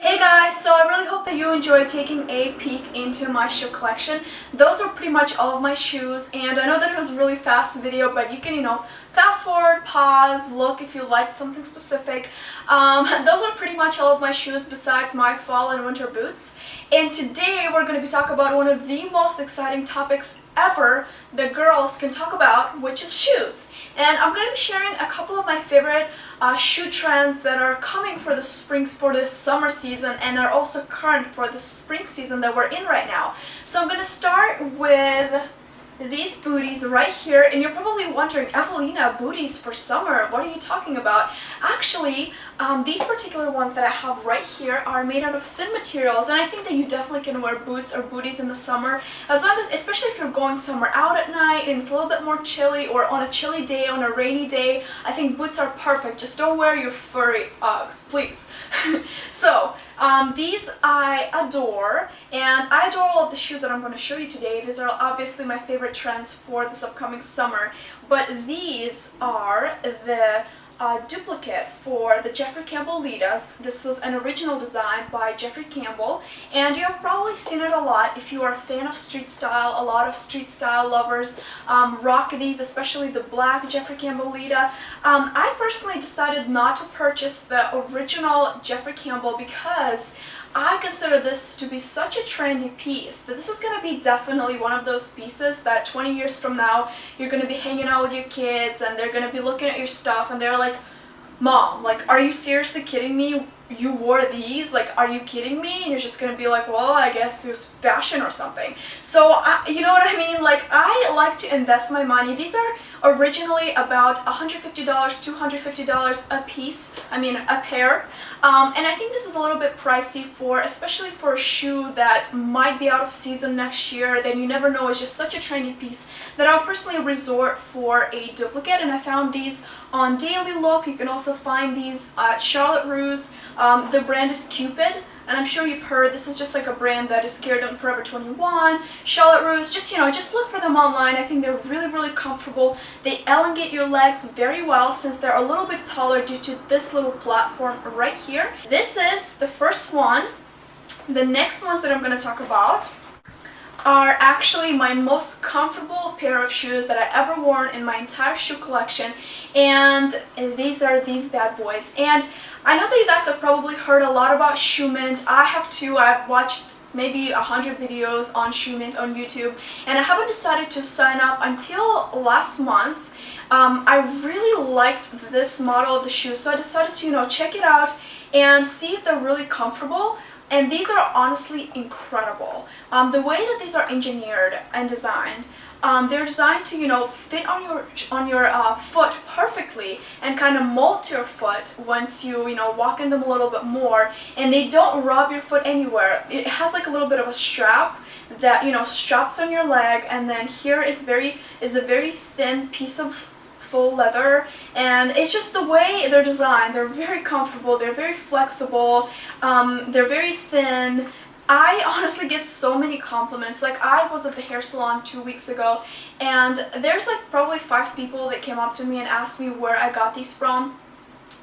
Hey guys, so I really hope that you enjoyed taking a peek into my shoe collection. Those are pretty much all of my shoes, and I know that it was a really fast video, but you can, fast forward, pause, look if you liked something specific. Those are pretty much all of my shoes besides my fall and winter boots. And today we're going to be talking about one of the most exciting topics ever that girls can talk about, which is shoes. And I'm going to be sharing a couple of my favorite shoe trends that are coming for the summer season and are also current for the spring season that we're in right now. So I'm going to start with these booties right here, and you're probably wondering, Evelina, booties for summer, what are you talking about? Actually, these particular ones that I have right here are made out of thin materials, and I think that you definitely can wear boots or booties in the summer, as long as, especially if you're going somewhere out at night and it's a little bit more chilly, or on a chilly day, on a rainy day. I think boots are perfect. Just don't wear your furry Uggs, please. So, these I adore, and I adore all of the shoes that I'm going to show you today. These are obviously my favorite trends for this upcoming summer, but these are the duplicate for the Jeffrey Campbell Litas. This was an original design by Jeffrey Campbell, and you have probably seen it a lot if you are a fan of street style. A lot of street style lovers rock these, especially the black Jeffrey Campbell Lita. I personally decided not to purchase the original Jeffrey Campbell because I consider this to be such a trendy piece that this is going to be definitely one of those pieces that 20 years from now you're going to be hanging out with your kids and they're going to be looking at your stuff and they're like, "Mom, like, are you seriously kidding me? You wore these? Like, are you kidding me?" And you're just going to be like, "Well, I guess it was fashion or something." So, you know what I mean? Like, I like to invest my money. These are originally about $150, $250 a piece, a pair. And I think this is a little bit pricey especially for a shoe that might be out of season next year. Then you never know. It's just such a trendy piece that I'll personally resort for a duplicate. And I found these on Daily Look. You can also find these at Charlotte Russe. The brand is Cupid, and I'm sure you've heard this is just like a brand that is carried on Forever 21, Charlotte Russe. Just look for them online. I think they're really, really comfortable. They elongate your legs very well since they're a little bit taller due to this little platform right here. This is the first one. The next ones that I'm going to talk about are actually my most comfortable pair of shoes that I ever worn in my entire shoe collection, and these are these bad boys. And I know that you guys have probably heard a lot about Shoe Mint. I have too. I've watched maybe 100 videos on Shoe Mint on YouTube, and I haven't decided to sign up until last month. I really liked this model of the shoe, so I decided to check it out and see if they're really comfortable. And these are honestly incredible. The way that these are engineered and designed, they're designed to fit on your foot perfectly and kind of mold to your foot once you walk in them a little bit more, and they don't rub your foot anywhere. It has like a little bit of a strap that straps on your leg, and then here is a very thin piece of full leather, and it's just the way they're designed. They're very comfortable, they're very flexible, they're very thin. I honestly get so many compliments. Like, I was at the hair salon 2 weeks ago, and there's like probably 5 people that came up to me and asked me where I got these from.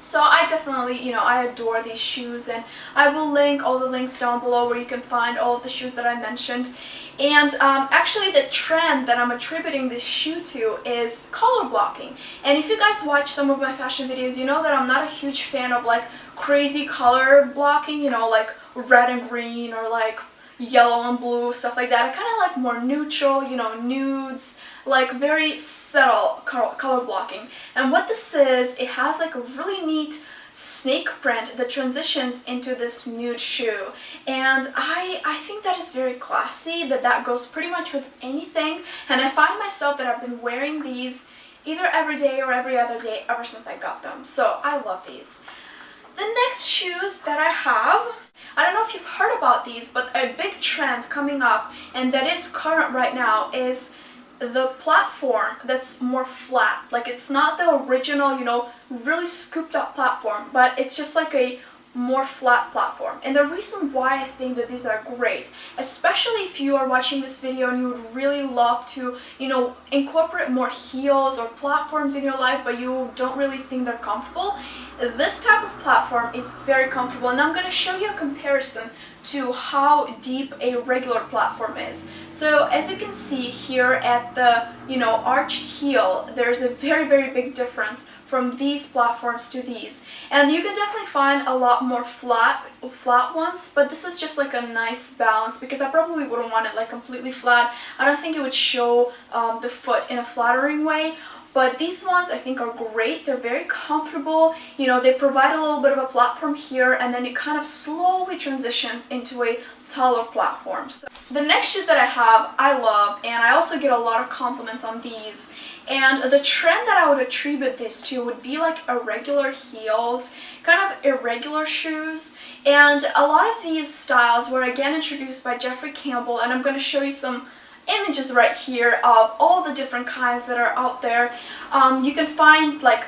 So I definitely, I adore these shoes, and I will link all the links down below where you can find all of the shoes that I mentioned. And actually the trend that I'm attributing this shoe to is color blocking. And if you guys watch some of my fashion videos, you know that I'm not a huge fan of like crazy color blocking, like red and green or like yellow and blue, stuff like that. I kind of like more neutral, nudes, like very subtle color blocking. And what this is, it has like a really neat snake print that transitions into this nude shoe, and I think that is very classy. That goes pretty much with anything, and I find myself that I've been wearing these either every day or every other day ever since I got them. So I love these. The next shoes that I have, I don't know if you've heard about these, but a big trend coming up and that is current right now is the platform that's more flat. Like, it's not the original, really scooped up platform, but it's just like a more flat platform. And the reason why I think that these are great, especially if you are watching this video and you would really love to, you know, incorporate more heels or platforms in your life, but you don't really think they're comfortable, this type of platform is very comfortable. And I'm going to show you a comparison to how deep a regular platform is. So as you can see here at the, you know, arched heel, there's a very big difference from these platforms to these. And you can definitely find a lot more flat ones, but this is just like a nice balance because I probably wouldn't want it like completely flat. I don't think it would show the foot in a flattering way. But these ones I think are great. They're very comfortable. You know, they provide a little bit of a platform here, and then it kind of slowly transitions into a taller platform. So the next shoes that I have, I love, and I also get a lot of compliments on these. And the trend that I would attribute this to would be like irregular heels, kind of irregular shoes. And a lot of these styles were again introduced by Jeffrey Campbell, and I'm going to show you some images right here of all the different kinds that are out there. You can find like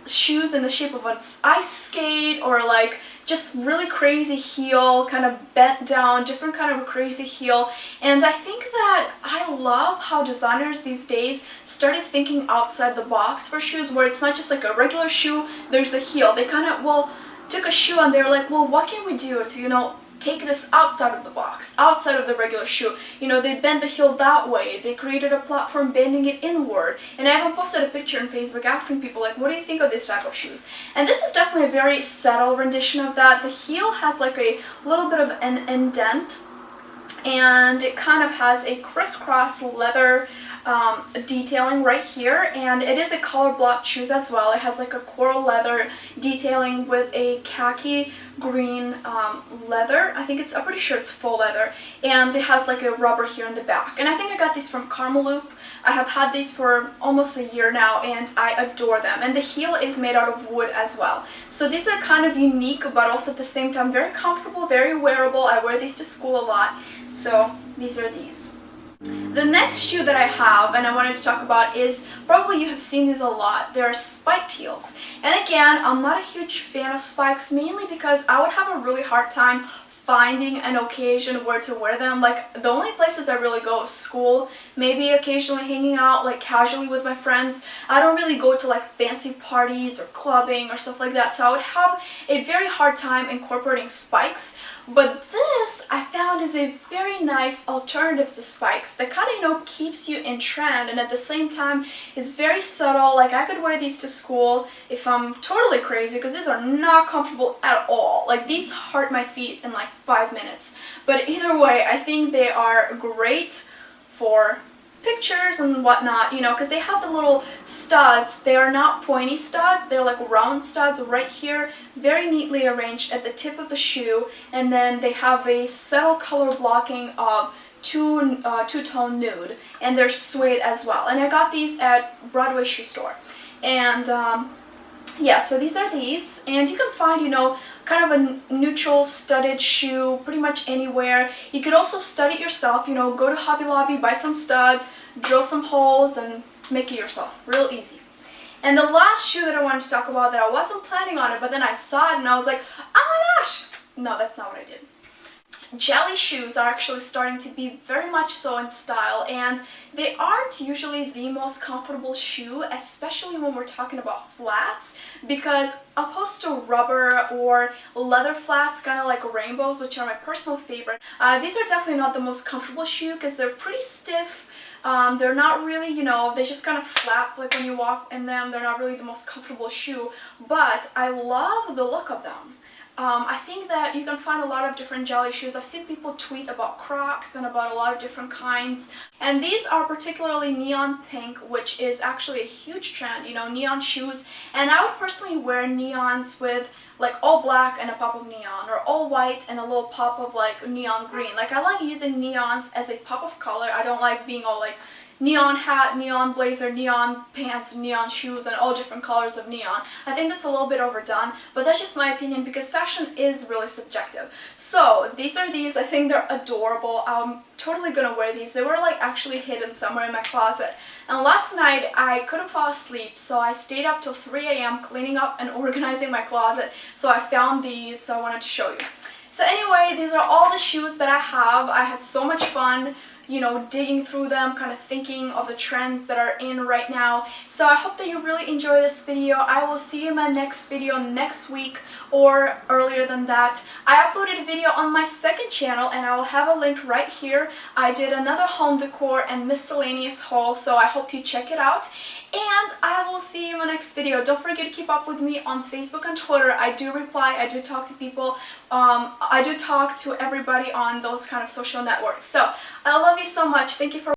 shoes in the shape of an ice skate, or like just really crazy heel, kind of bent down, different kind of a crazy heel. And I think that I love how designers these days started thinking outside the box for shoes, where it's not just like a regular shoe, there's the heel. They kind of, well, took a shoe and they were like, well, what can we do to, you know, take this outside of the box, outside of the regular shoe. You know, they bend the heel that way. They created a platform bending it inward. And I even posted a picture on Facebook asking people, like, what do you think of this type of shoes? And this is definitely a very subtle rendition of that. The heel has like a little bit of an indent, and it kind of has a crisscross leather detailing right here, and it is a color blocked shoes as well. It has like a coral leather detailing with a khaki green leather. I think it's, I'm pretty sure it's faux leather, and it has like a rubber here in the back. And I think I got these from Karmaloop. I have had these for almost a year now, and I adore them. And the heel is made out of wood as well. So these are kind of unique, but also at the same time very comfortable, very wearable. I wear these to school a lot. So these are these. The next shoe that I have and I wanted to talk about is, probably you have seen these a lot, they're spiked heels. And again, I'm not a huge fan of spikes, mainly because I would have a really hard time finding an occasion where to wear them. Like, the only places I really go is school, maybe occasionally hanging out like casually with my friends. I don't really go to like fancy parties or clubbing or stuff like that, so I would have a very hard time incorporating spikes. But this I found is a very nice alternative to spikes that kind of, you know, keeps you in trend, and at the same time is very subtle. Like, I could wear these to school if I'm totally crazy, because these are not comfortable at all. Like, these hurt my feet in like 5 minutes. But either way, I think they are great for pictures and whatnot, you know, because they have the little studs. They are not pointy studs, they're like round studs right here, very neatly arranged at the tip of the shoe, and then they have a subtle color blocking of two-tone nude, and they're suede as well. And I got these at Broadway Shoe Store. And yeah, so these are these, and you can find, you know, kind of a neutral studded shoe pretty much anywhere. You could also stud it yourself, you know, go to Hobby Lobby, buy some studs, drill some holes, and make it yourself. Real easy. And the last shoe that I wanted to talk about, that I wasn't planning on it, but then I saw it and I was like, oh my gosh! No, that's not what I did. Jelly shoes are actually starting to be very much so in style, and they aren't usually the most comfortable shoe, especially when we're talking about flats, because opposed to rubber or leather flats, kind of like rainbows, which are my personal favorite, these are definitely not the most comfortable shoe because they're pretty stiff. They're not really, you know, they just kind of flap like when you walk in them. They're not really the most comfortable shoe, but I love the look of them. I think that you can find a lot of different jelly shoes. I've seen people tweet about Crocs and about a lot of different kinds. And these are particularly neon pink, which is actually a huge trend, you know, neon shoes. And I would personally wear neons with like all black and a pop of neon, or all white and a little pop of like neon green. Like, I like using neons as a pop of color. I don't like being all like neon hat, neon blazer, neon pants, neon shoes, and all different colors of neon. I think that's a little bit overdone, but that's just my opinion because fashion is really subjective. So these are these. I think they're adorable. I'm totally gonna wear these. They were like actually hidden somewhere in my closet. And last night I couldn't fall asleep, so I stayed up till 3 a.m. cleaning up and organizing my closet. So I found these, so I wanted to show you. So anyway, these are all the shoes that I have. I had so much fun, you know, digging through them, kind of thinking of the trends that are in right now. So I hope that you really enjoy this video. I will see you in my next video next week or earlier than that. I uploaded a video on my second channel and I will have a link right here. I did another home decor and miscellaneous haul, so I hope you check it out. And I will see you in my next video. Don't forget to keep up with me on Facebook and Twitter. I do reply, I do talk to people. I do talk to everybody on those kind of social networks. So I love you so much. Thank you for